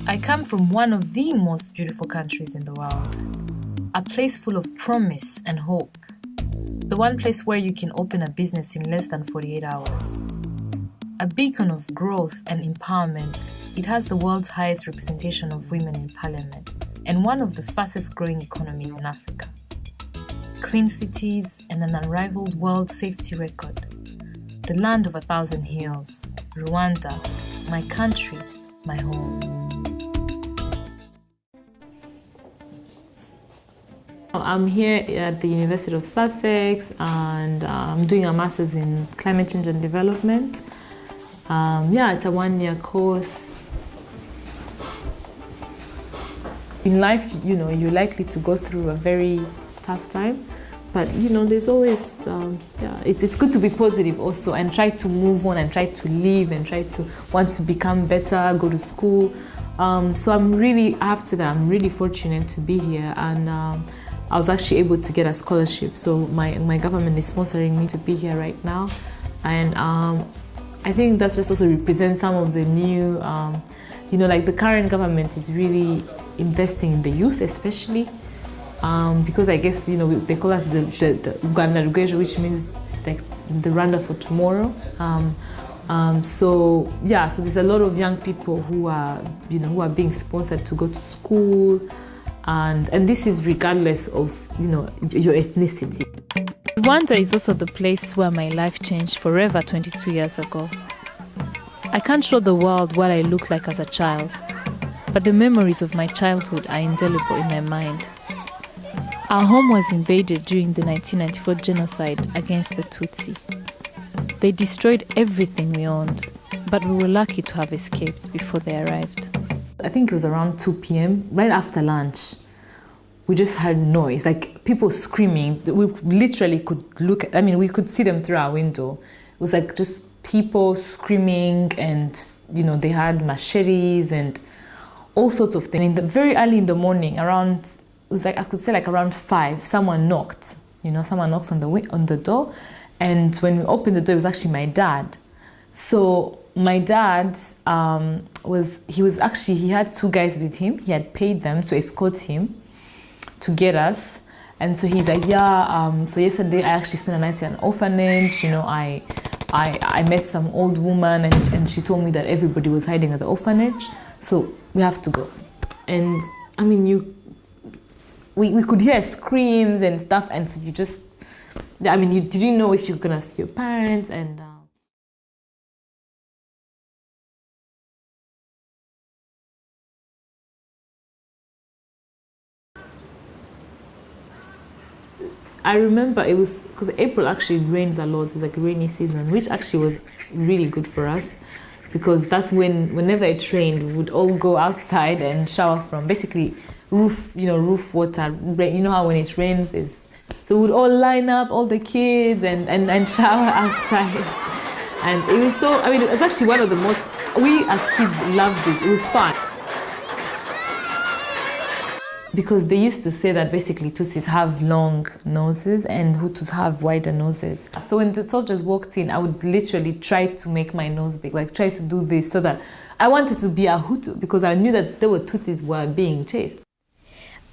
I come from one of the most beautiful countries in the world, a place full of promise and hope, the one place where you can open a business in less than 48 hours. A beacon of growth and empowerment, it has the world's highest representation of women in parliament and one of the fastest growing economies in Africa. Clean cities and an unrivaled world safety record. The land of 1,000 hills, Rwanda, my country, my home. I'm here at the University of Sussex and I'm doing a master's in climate change and development. It's a one-year course. In life, you're likely to go through a very tough time, but there's always, it's good to be positive also and try to move on and try to live and try to want to become better, go to school. So I'm really fortunate to be here, and I was actually able to get a scholarship. So my government is sponsoring me to be here right now, and I think that just also represents some of the new, like the current government is really investing in the youth, especially because I guess they call us the Rwandan graduate, which means like the Rwanda for tomorrow. So there's a lot of young people who are being sponsored to go to school, and this is regardless of your ethnicity. Rwanda is also the place where my life changed forever 22 years ago. I can't show the world what I looked like as a child, but the memories of my childhood are indelible in my mind. Our home was invaded during the 1994 genocide against the Tutsi. They destroyed everything we owned, but we were lucky to have escaped before they arrived. I think it was around 2 p.m., right after lunch. We just heard noise, like people screaming. We literally could we could see them through our window. It was like just people screaming, and they had machetes and all sorts of things. Very early in the morning, around, it was like, I could say like around 5, someone knocked. Someone knocks on the door, and when we opened the door, it was actually my dad. So my dad he had 2 guys with him. He had paid them to escort him to get us, and so he's like, so yesterday I actually spent a night in an orphanage. I met some old woman, and she told me that everybody was hiding at the orphanage, so we have to go. And we could hear screams and stuff, and so you didn't know if you're gonna see your parents. And I remember it was because April actually rains a lot. It was like a rainy season, which actually was really good for us, because that's whenever it rained, we would all go outside and shower from basically roof water. How when it rains is, so we would all line up, all the kids, and shower outside. And it was so, it was actually one of the most, we as kids loved it. It was fun. Because they used to say that basically Tutsis have long noses and Hutus have wider noses. So when the soldiers walked in, I would literally try to make my nose big, like try to do this, so that I wanted to be a Hutu, because I knew that there were Tutsis were being chased.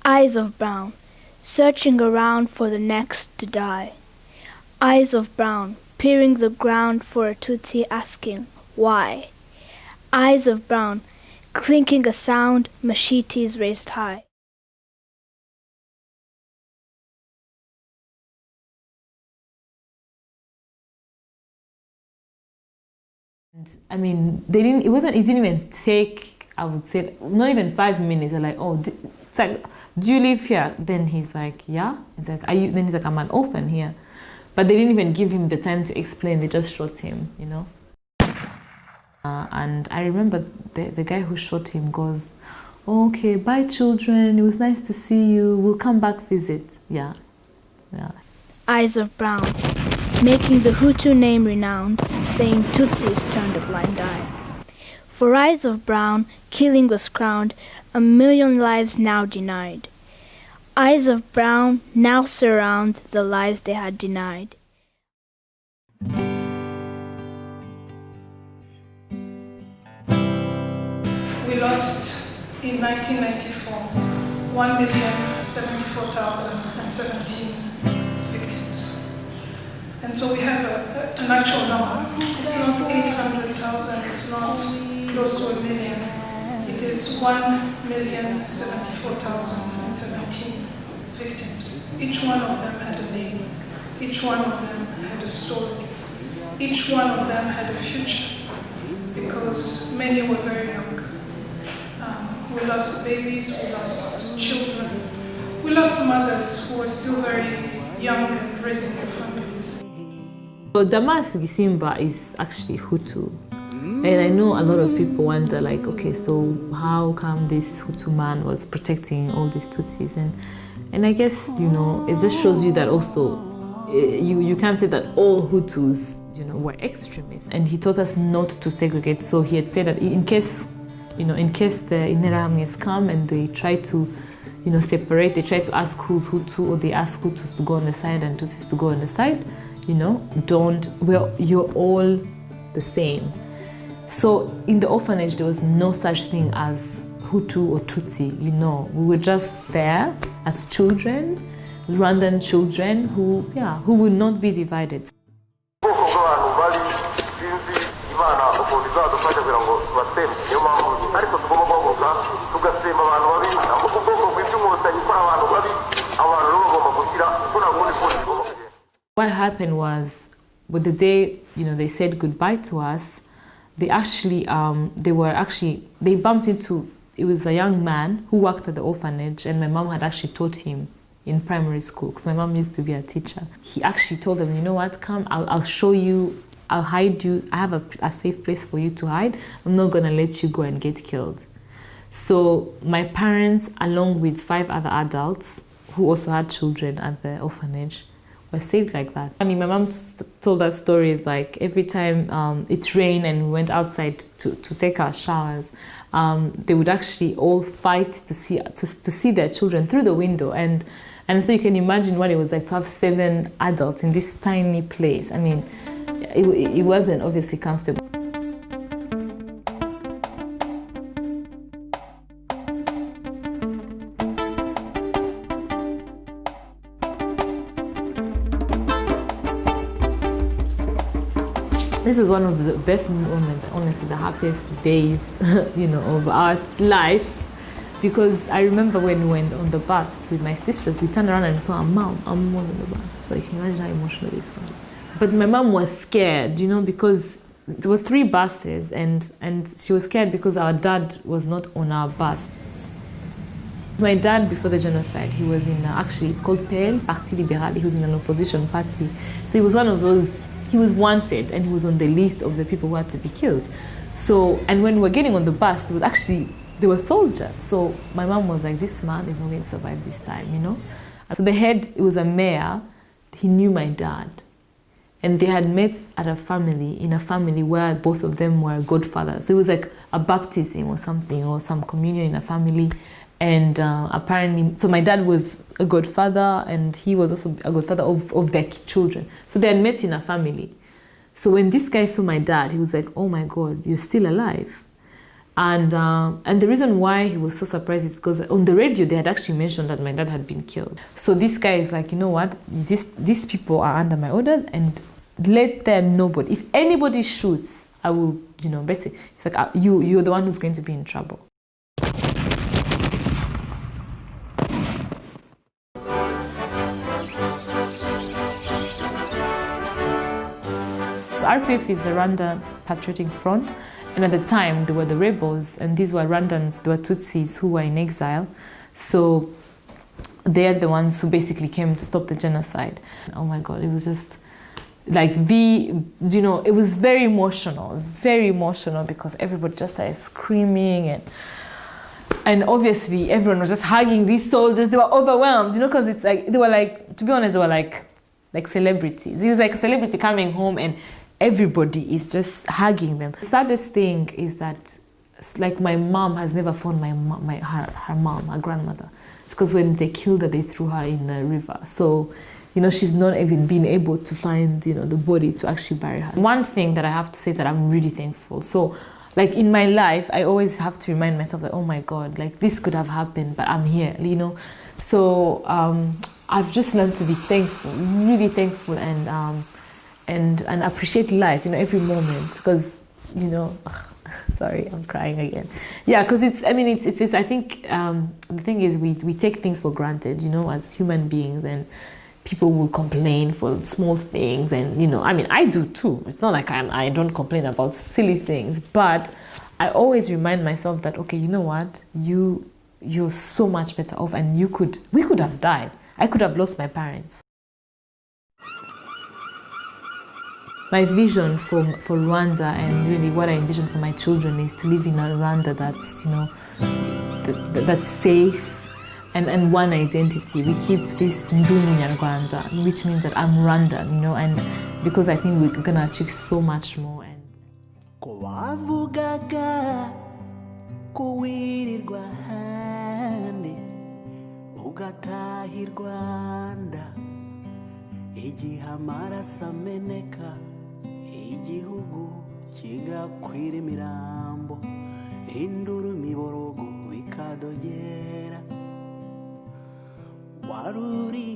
Eyes of brown, searching around for the next to die. Eyes of brown, peering the ground for a Tutsi, asking why. Eyes of brown, clinking a sound, machetes raised high. It didn't even take, I would say, not even 5 minutes. They're like, it's like, do you live here? Then he's like, yeah. It's like, then he's like, I'm an orphan here. But they didn't even give him the time to explain. They just shot him, and I remember the guy who shot him goes, okay, bye children, it was nice to see you, we'll come back visit. Yeah. Eyes of brown, making the Hutu name renowned, saying Tutsis turned a blind eye. For eyes of brown, killing was crowned, 1 million lives now denied. Eyes of brown now surround the lives they had denied. We lost in 1994, 1,074,017 victims. And so we have an actual number. It's not 800,000, it's not close to 1 million. It is 1,074,017 victims. Each one of them had a name. Each one of them had a story. Each one of them had a future, because many were very young. We lost babies, we lost children. We lost mothers who were still very young and raising their families. So Damas Gisimba is actually Hutu. And I know a lot of people wonder, like, okay, so how come this Hutu man was protecting all these Tutsis? And I guess, you know, it just shows you that also, you can't say that all Hutus, you know, were extremists. And he taught us not to segregate. So he had said that in case the Interahamwe come and they try to, you know, separate, they try to ask who's Hutu, or they ask Hutus to go on the side and Tutsis to go on the side, you know, you're all the same. So in the orphanage, there was no such thing as Hutu or Tutsi, you know. We were just there as children, Rwandan children who would not be divided. What happened was, with the day, you know, they said goodbye to us, they bumped into, it was a young man who worked at the orphanage, and my mom had actually taught him in primary school, because my mom used to be a teacher. He actually told them, you know what, come, I'll show you, I'll hide you, I have a safe place for you to hide. I'm not gonna let you go and get killed. So my parents, along with 5 other adults who also had children at the orphanage, were saved like that. I mean, my mom told us stories like every time it rained and we went outside to take our showers, they would actually all fight to see their children through the window. And so you can imagine what it was like to have 7 adults in this tiny place. I mean, it wasn't obviously comfortable. This was one of the best moments, honestly, the happiest days, you know, of our life. Because I remember when we went on the bus with my sisters, we turned around and saw our mom. Our mom was on the bus. So you can imagine how emotional this was. But my mom was scared, you know, because there were 3 buses, and she was scared because our dad was not on our bus. My dad, before the genocide, he was in, actually, it's called PL, Parti Libéral. He was in an opposition party. So he was one of those, he was wanted, and he was on the list of the people who had to be killed. So, and when we were getting on the bus, there were soldiers. So my mom was like, this man is not going to survive this time, you know? So the head, it was a mayor, he knew my dad. And they had met at in a family where both of them were godfathers. So it was like a baptism or something, or some communion in a family. And apparently, so my dad was a godfather, and he was also a godfather of their children. So they had met in a family. So when this guy saw my dad, he was like, oh my God, you're still alive. And the reason why he was so surprised is because on the radio, they had actually mentioned that my dad had been killed. So this guy is like, you know what, these people are under my orders, and let them nobody. If anybody shoots, I will, you know, basically, it's like, you're the one who's going to be in trouble. So RPF is the Rwandan Patriotic Front, and at the time there were the rebels, and these were Rwandans, they were Tutsis who were in exile. So they're the ones who basically came to stop the genocide. Oh my God, it was just like you know, it was very emotional because everybody just started screaming, and obviously everyone was just hugging these soldiers. They were overwhelmed, you know, because it's like, they were like, to be honest, they were like celebrities. It was like a celebrity coming home and everybody is just hugging them. The saddest thing is that, like, my mom has never found her mom, her grandmother, because when they killed her, they threw her in the river. So, you know, she's not even been able to find, you know, the body to actually bury her. One thing that I have to say that I'm really thankful. So like in my life, I always have to remind myself that, oh my God, like this could have happened, but I'm here, you know. So I've just learned to be thankful, really thankful, and appreciate life, you know, every moment, because, you know, sorry, I'm crying again. Yeah, because it's I think the thing is we take things for granted, you know, as human beings, and people will complain for small things, and, you know, I mean, I do too. It's not like I don't complain about silly things, but I always remind myself that, okay, you know what, you're so much better off, and we could have died. I could have lost my parents. My vision for Rwanda, and really what I envision for my children, is to live in a Rwanda that's, you know, that's safe, and one identity. We keep this Ndunu Nyarwanda, which means that I'm Rwandan, you know, and because I think we're gonna achieve so much more. And kuwirirwa handi ugataha Rwanda igihe amaraso ameneka igihugu kigakwira imirambo induru imiborogo bikadogera waruri